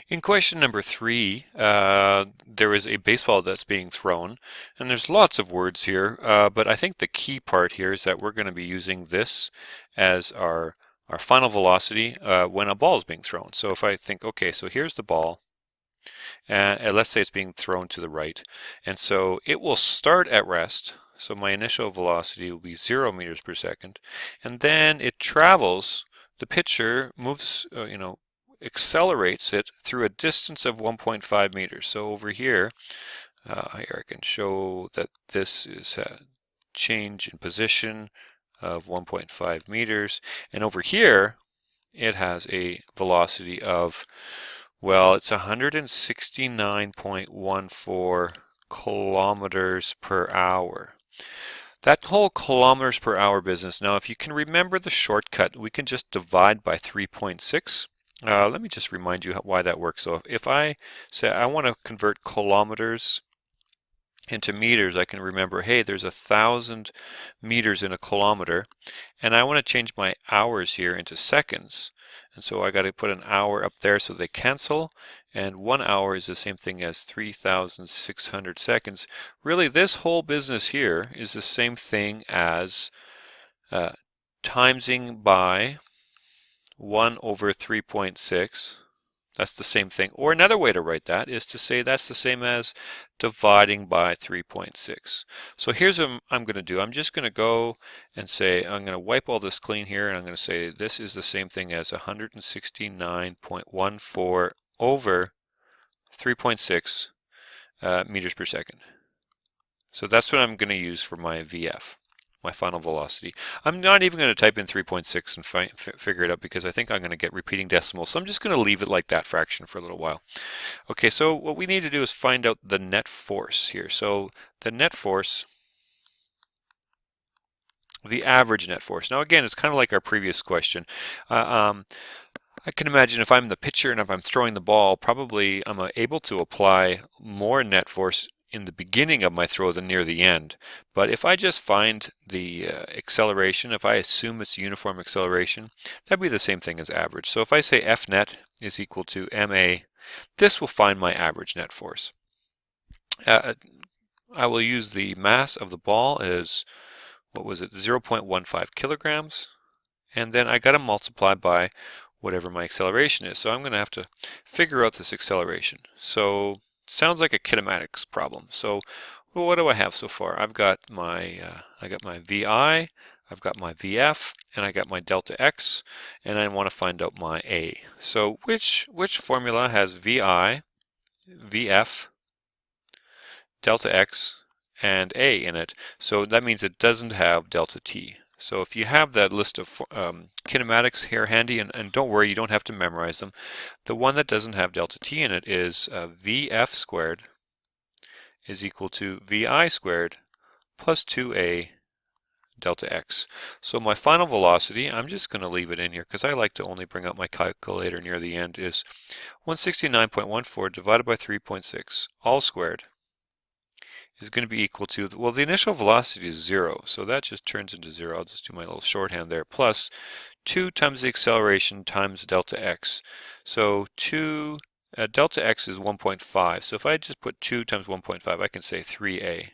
In question number 3, there is a baseball that's being thrown, and there's lots of words here, but I think the key part here is that we're going to be using this as our final velocity when a ball is being thrown. So if I think, okay, so here's the ball, and let's say it's being thrown to the right, and so it will start at rest. So my initial velocity will be 0 meters per second, and then it travels. The pitcher moves, accelerates it through a distance of 1.5 meters. So over here, here I can show that this is a change in position of 1.5 meters. And over here, it has a velocity of, well, it's 169.14 kilometers per hour. That whole kilometers per hour business, now if you can remember the shortcut, we can just divide by 3.6. Let me just remind you why that works. So if I say I want to convert kilometers into meters, I can remember, hey, there's 1,000 meters in a kilometer, and I want to change my hours here into seconds. And so I got to put an hour up there so they cancel, and 1 hour is the same thing as 3,600 seconds. Really, this whole business here is the same thing as timesing by 1 over 3.6. That's the same thing. Or another way to write that is to say that's the same as dividing by 3.6. So here's what I'm going to do. I'm just going to go and say, I'm going to wipe all this clean here, and I'm going to say this is the same thing as 169.14 over 3.6 meters per second. So that's what I'm going to use for my VF, my final velocity. I'm not even going to type in 3.6 and figure it out because I think I'm going to get repeating decimals. So I'm just going to leave it like that fraction for a little while. Okay, so what we need to do is find out the net force here. So the net force, the average net force. Now again, it's kind of like our previous question. I can imagine if I'm the pitcher and if I'm throwing the ball, probably I'm able to apply more net force in the beginning of my throw than near the end. But if I just find the acceleration, if I assume it's uniform acceleration, that'd be the same thing as average. So if I say F net is equal to MA, this will find my average net force. I will use the mass of the ball as, what was it, 0.15 kilograms, and then I got to multiply by whatever my acceleration is. So I'm going to have to figure out this acceleration. So sounds like a kinematics problem. So well, what do I have so far? I've got my VI, I've got my VF, and I got my delta X, and I want to find out my A. So which formula has VI, VF, delta X, and A in it? So that means it doesn't have delta T. So if you have that list of kinematics here handy, and don't worry, you don't have to memorize them, the one that doesn't have delta T in it is VF squared is equal to VI squared plus 2A delta X. So my final velocity, I'm just going to leave it in here because I like to only bring up my calculator near the end, is 169.14 divided by 3.6 all squared is going to be equal to, well, the initial velocity is 0, so that just turns into 0. I'll just do my little shorthand there, plus 2 times the acceleration times delta x. So delta x is 1.5, so if I just put 2 times 1.5, I can say 3a.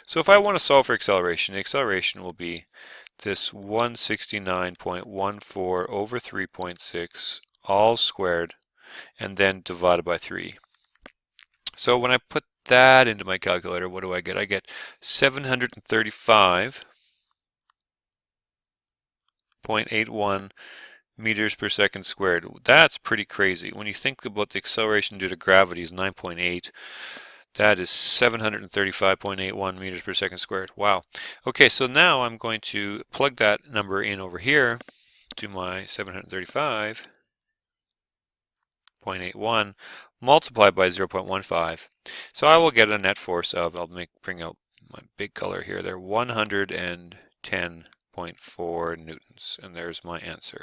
So if I want to solve for acceleration, the acceleration will be this 169.14 over 3.6 all squared, and then divided by 3. So when I put that into my calculator, what do I get? I get 735.81 meters per second squared. That's pretty crazy. When you think about the acceleration due to gravity is 9.8, that is 735.81 meters per second squared. Wow. Okay, so now I'm going to plug that number in over here to my 735.81 multiplied by 0.15. So I will get a net force of, bring out my big color here, there, 110.4 newtons, and there's my answer.